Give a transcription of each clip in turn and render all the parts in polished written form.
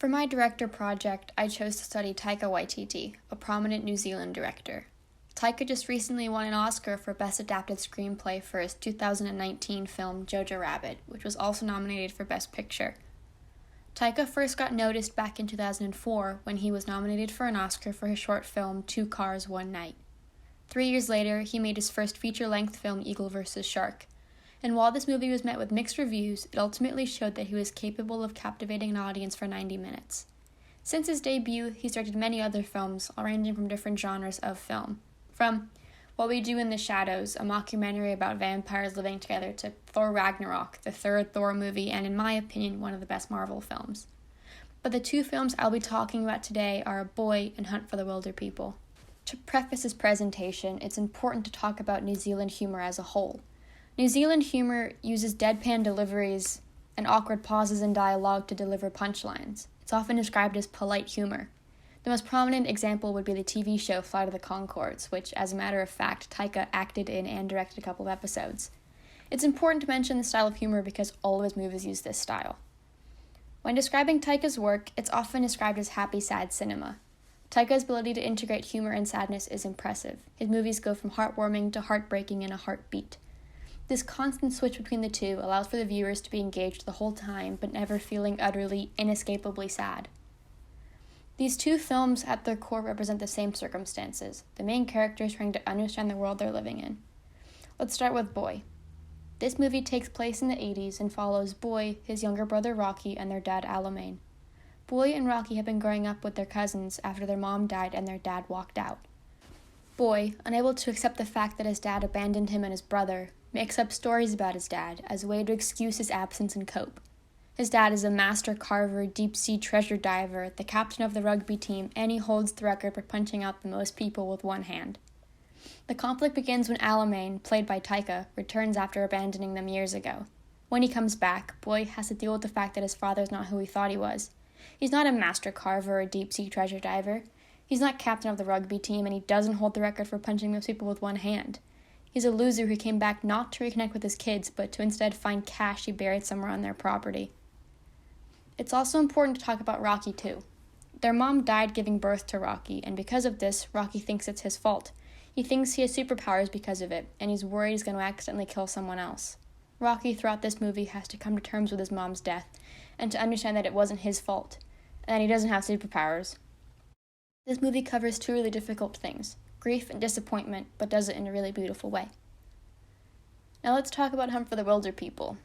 For my director project, I chose to study Taika Waititi, a prominent New Zealand director. Taika just recently won an Oscar for Best Adapted Screenplay for his 2019 film Jojo Rabbit, which was also nominated for Best Picture. Taika first got noticed back in 2004 when he was nominated for an Oscar for his short film Two Cars, One Night. 3 years later, he made his first feature-length film Eagle vs. Shark. And while this movie was met with mixed reviews, it ultimately showed that he was capable of captivating an audience for 90 minutes. Since his debut, he's directed many other films, all ranging from different genres of film. From What We Do in the Shadows, a mockumentary about vampires living together, to Thor Ragnarok, the third Thor movie, and in my opinion, one of the best Marvel films. But the two films I'll be talking about today are Boy and Hunt for the Wilderpeople. To preface this presentation, it's important to talk about New Zealand humor as a whole. New Zealand humor uses deadpan deliveries and awkward pauses in dialogue to deliver punchlines. It's often described as polite humor. The most prominent example would be the TV show Flight of the Conchords, which, as a matter of fact, Taika acted in and directed a couple of episodes. It's important to mention the style of humor because all of his movies use this style. When describing Taika's work, it's often described as happy, sad cinema. Taika's ability to integrate humor and sadness is impressive. His movies go from heartwarming to heartbreaking in a heartbeat. This constant switch between the two allows for the viewers to be engaged the whole time, but never feeling utterly, inescapably sad. These two films at their core represent the same circumstances, the main characters trying to understand the world they're living in. Let's start with Boy. This movie takes place in the 80s and follows Boy, his younger brother Rocky, and their dad Alamein. Boy and Rocky have been growing up with their cousins after their mom died and their dad walked out. Boy, unable to accept the fact that his dad abandoned him and his brother, makes up stories about his dad as a way to excuse his absence and cope. His dad is a master carver, deep-sea treasure diver, the captain of the rugby team, and he holds the record for punching out the most people with one hand. The conflict begins when Alamein, played by Taika, returns after abandoning them years ago. When he comes back, Boy has to deal with the fact that his father's not who he thought he was. He's not a master carver or deep-sea treasure diver. He's not captain of the rugby team, and he doesn't hold the record for punching most people with one hand. He's a loser who came back not to reconnect with his kids, but to instead find cash he buried somewhere on their property. It's also important to talk about Rocky, too. Their mom died giving birth to Rocky, and because of this, Rocky thinks it's his fault. He thinks he has superpowers because of it, and he's worried he's going to accidentally kill someone else. Rocky, throughout this movie, has to come to terms with his mom's death, and to understand that it wasn't his fault, and that he doesn't have superpowers. This movie covers two really difficult things: grief and disappointment, but does it in a really beautiful way. Now let's talk about Hunt for the Wilderpeople.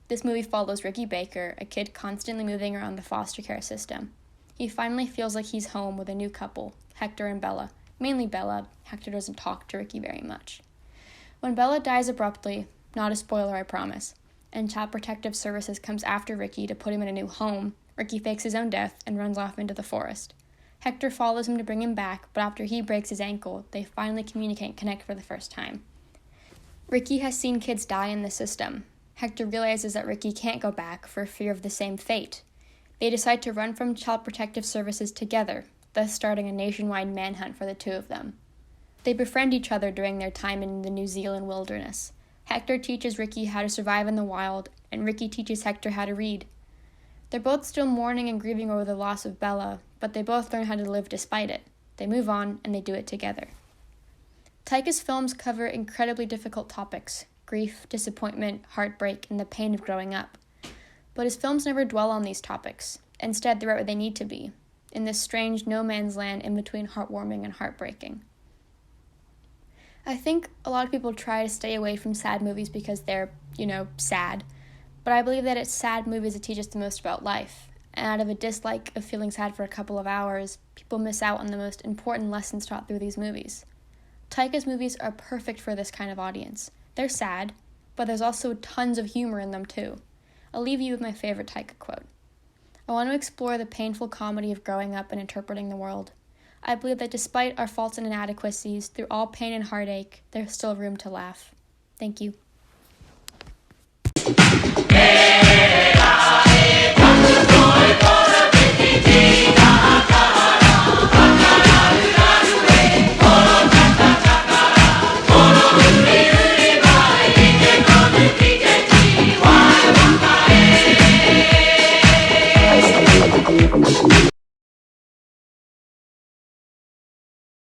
This movie follows Ricky Baker, a kid constantly moving around the foster care system. He finally feels like he's home with a new couple, Hector and Bella. Mainly Bella. Hector doesn't talk to Ricky very much. When Bella dies abruptly, not a spoiler I promise, and Child Protective Services comes after Ricky to put him in a new home, Ricky fakes his own death and runs off into the forest. Hector follows him to bring him back, but after he breaks his ankle, they finally communicate and connect for the first time. Ricky has seen kids die in the system. Hector realizes that Ricky can't go back for fear of the same fate. They decide to run from Child Protective Services together, thus starting a nationwide manhunt for the two of them. They befriend each other during their time in the New Zealand wilderness. Hector teaches Ricky how to survive in the wild, and Ricky teaches Hector how to read. They're both still mourning and grieving over the loss of Bella, but they both learn how to live despite it. They move on, and they do it together. Taika's films cover incredibly difficult topics: grief, disappointment, heartbreak, and the pain of growing up. But his films never dwell on these topics. Instead, they're right where they need to be, in this strange no-man's land in between heartwarming and heartbreaking. I think a lot of people try to stay away from sad movies because they're, sad. But I believe that it's sad movies that teach us the most about life. And out of a dislike of feeling sad for a couple of hours, people miss out on the most important lessons taught through these movies. Taika's movies are perfect for this kind of audience. They're sad, but there's also tons of humor in them too. I'll leave you with my favorite Taika quote. I want to explore the painful comedy of growing up and interpreting the world. I believe that despite our faults and inadequacies, through all pain and heartache, there's still room to laugh. Thank you.